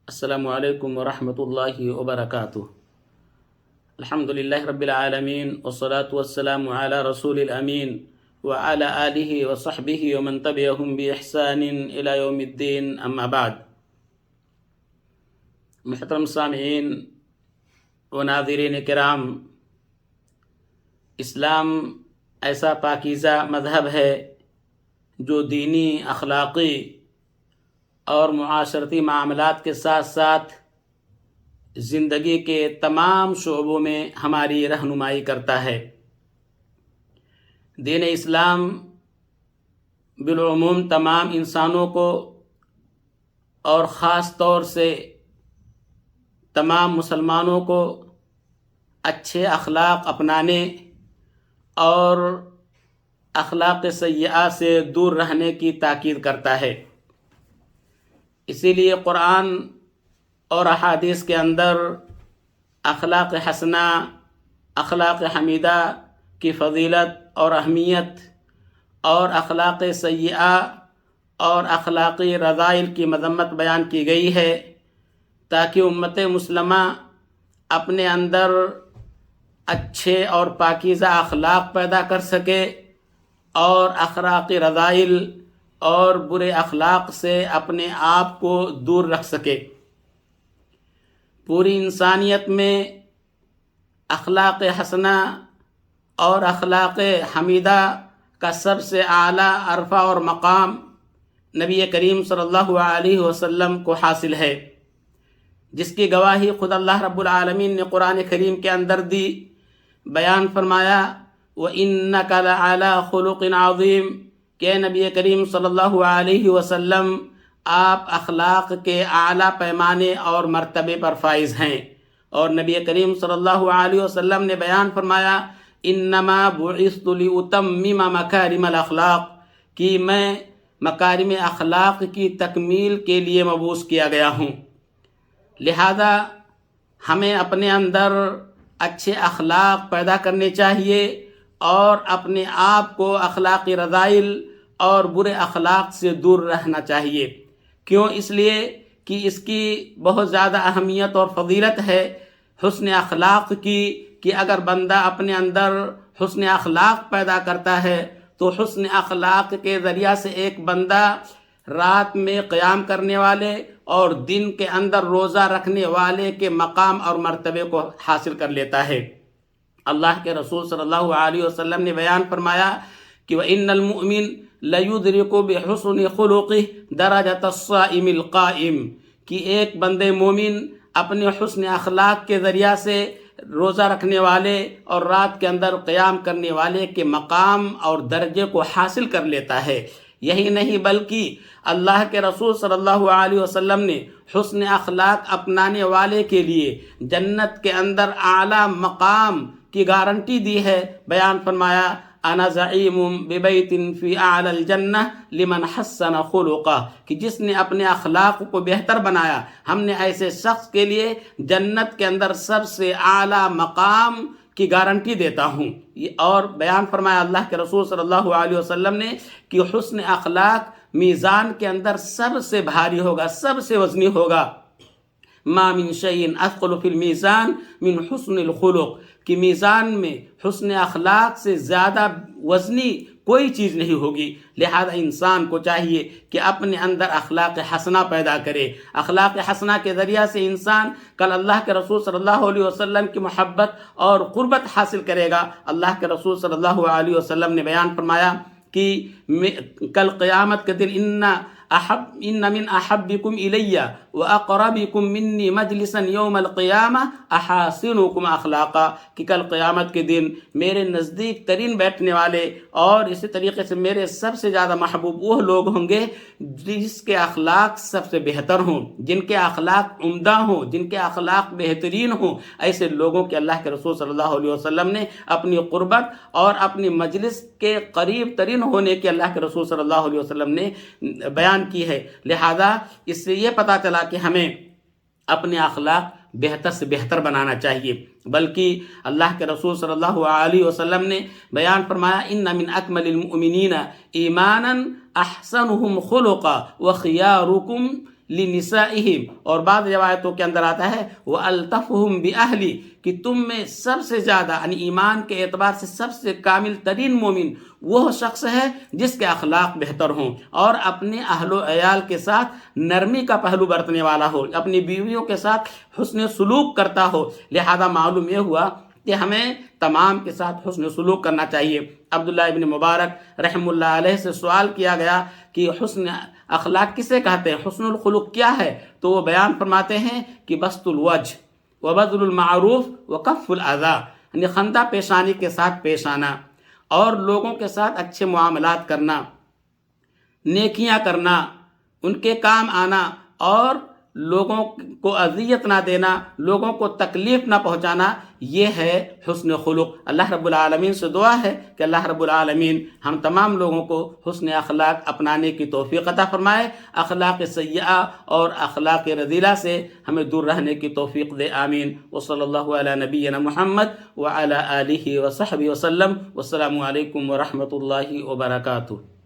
السلام علیکم ورحمۃ اللہ وبرکاتہ۔ الحمد للہ رب العالمین والصلاة والسلام علی رسول الامین وعلی آلہ وصحبہ ومن تبعہم بإحسان الی یوم الدین، اما بعد۔ محترم سامعین و ناظرین کرام، اسلام ایسا پاکیزہ مذہب ہے جو دینی، اخلاقی اور معاشرتی معاملات کے ساتھ ساتھ زندگی کے تمام شعبوں میں ہماری رہنمائی کرتا ہے۔ دین اسلام بالعموم تمام انسانوں کو اور خاص طور سے تمام مسلمانوں کو اچھے اخلاق اپنانے اور اخلاق سیئہ سے دور رہنے کی تاکید کرتا ہے۔ اسی لیے قرآن اور احادیث کے اندر اخلاق حسنہ، اخلاق حمیدہ کی فضیلت اور اہمیت اور اخلاق سیئہ اور اخلاقی رذائل کی مذمت بیان کی گئی ہے، تاکہ امت مسلمہ اپنے اندر اچھے اور پاکیزہ اخلاق پیدا کر سکے اور اخلاقی رذائل اور برے اخلاق سے اپنے آپ کو دور رکھ سکے۔ پوری انسانیت میں اخلاق حسنہ اور اخلاق حمیدہ کا سب سے اعلیٰ عرفہ اور مقام نبی کریم صلی اللہ علیہ وسلم کو حاصل ہے، جس کی گواہی خود اللہ رب العالمین نے قرآن کریم کے اندر دی۔ بیان فرمایا وَإِنَّكَ لَعَلَىٰ خُلُقٍ عَظِيمٍ، کہ نبی کریم صلی اللہ علیہ وسلم آپ اخلاق کے اعلیٰ پیمانے اور مرتبے پر فائز ہیں۔ اور نبی کریم صلی اللہ علیہ وسلم نے بیان فرمایا انما بعثت لأتمم مکارم الاخلاق، کہ میں مکارم اخلاق کی تکمیل کے لیے مبعوث کیا گیا ہوں۔ لہذا ہمیں اپنے اندر اچھے اخلاق پیدا کرنے چاہیے اور اپنے آپ کو اخلاقی رذائل اور برے اخلاق سے دور رہنا چاہیے۔ کیوں؟ اس لیے کہ اس کی بہت زیادہ اہمیت اور فضیلت ہے حسن اخلاق کی، کہ اگر بندہ اپنے اندر حسن اخلاق پیدا کرتا ہے تو حسن اخلاق کے ذریعہ سے ایک بندہ رات میں قیام کرنے والے اور دن کے اندر روزہ رکھنے والے کے مقام اور مرتبے کو حاصل کر لیتا ہے۔ اللہ کے رسول صلی اللہ علیہ وسلم نے بیان فرمایا کہ وَإِنَّ الْمُؤْمِنَ لَيُدْرِكُ بِحُسْنِ خُلُقِهِ دَرَجَةَ الصَّائِمِ الْقَائِمِ، کہ ایک بندے مومن اپنے حسن اخلاق کے ذریعہ سے روزہ رکھنے والے اور رات کے اندر قیام کرنے والے کے مقام اور درجے کو حاصل کر لیتا ہے۔ یہی نہیں بلکہ اللہ کے رسول صلی اللہ علیہ وسلم نے حسن اخلاق اپنانے والے کے لیے جنت کے اندر اعلیٰ مقام کی گارنٹی دی ہے۔ بیان فرمایا انا زعیم ببیت فی اعلی الجنہ لمن حسن خلقہ، کہ جس نے اپنے اخلاق کو بہتر بنایا، ہم نے ایسے شخص کے لیے جنت کے اندر سب سے اعلیٰ مقام کی گارنٹی دیتا ہوں۔ اور بیان فرمایا اللہ کے رسول صلی اللہ علیہ وسلم نے کہ حسن اخلاق میزان کے اندر سب سے بھاری ہوگا، سب سے وزنی ہوگا۔ ما من شیء اثقل فی المیزان من حسن الخلق، کہ میزان میں حسن اخلاق سے زیادہ وزنی کوئی چیز نہیں ہوگی۔ لہذا انسان کو چاہیے کہ اپنے اندر اخلاق حسنہ پیدا کرے۔ اخلاق حسنہ کے ذریعہ سے انسان کل اللہ کے رسول صلی اللہ علیہ وسلم کی محبت اور قربت حاصل کرے گا۔ اللہ کے رسول صلی اللہ علیہ وسلم نے بیان فرمایا کہ کل قیامت کے دن ان من احبکم الی واقربکم منی مجلسا یوم القیامہ احاسنکم اخلاقا، کہ کل قیامت کے دن میرے نزدیک ترین بیٹھنے والے اور اسی طریقے سے میرے سب سے زیادہ محبوب وہ لوگ ہوں گے جس کے اخلاق سب سے بہتر ہوں، جن کے اخلاق عمدہ ہوں، جن کے اخلاق بہترین ہوں۔ ایسے لوگوں کے اللہ کے رسول صلی اللہ علیہ وسلم نے اپنی قربت اور اپنی مجلس کے قریب ترین ہونے کے اللہ کے رسول صلی اللہ علیہ وسلم نے بیان کی ہے۔ لہذا اس سے یہ پتہ چلا کہ ہمیں اپنے اخلاق بہتر سے بہتر بنانا چاہیے، بلکہ اللہ کے رسول صلی اللہ علیہ وسلم نے بیان فرمایا ان من اکمل المؤمنین ایمانا احسنهم خلقا وخیارکم لنسائہم، اور بعض روایتوں کے اندر آتا ہے وَأَلْطَفُهُمْ بِأَهْلِ، کہ تم میں سب سے زیادہ یعنی ایمان کے اعتبار سے سب سے کامل ترین مومن وہ شخص ہے جس کے اخلاق بہتر ہوں اور اپنے اہل و عیال کے ساتھ نرمی کا پہلو برتنے والا ہو، اپنی بیویوں کے ساتھ حسن سلوک کرتا ہو۔ لہذا معلوم یہ ہوا کہ ہمیں تمام کے ساتھ حسن سلوک کرنا چاہیے۔ عبداللہ ابن مبارک رحم اللہ علیہ سے سوال کیا گیا کہ حسن اخلاق کسے کہتے ہیں، حسن الخلق کیا ہے؟ تو وہ بیان فرماتے ہیں کہ بسط الوجہ وبذل المعروف وکف الاذی، یعنی خندہ پیشانی کے ساتھ پیش آنا اور لوگوں کے ساتھ اچھے معاملات کرنا، نیکیاں کرنا، ان کے کام آنا اور لوگوں کو اذیت نہ دینا، لوگوں کو تکلیف نہ پہنچانا، یہ ہے حسن خلق۔ اللہ رب العالمین سے دعا ہے کہ اللہ رب العالمین ہم تمام لوگوں کو حسن اخلاق اپنانے کی توفیق عطا فرمائے، اخلاق سیئہ اور اخلاق رذیلہ سے ہمیں دور رہنے کی توفیق دے، آمین۔ وصلی اللہ علی نبینا محمد وعلی آلہ وصحبہ وسلم، والسلام علیکم ورحمۃ اللہ وبرکاتہ۔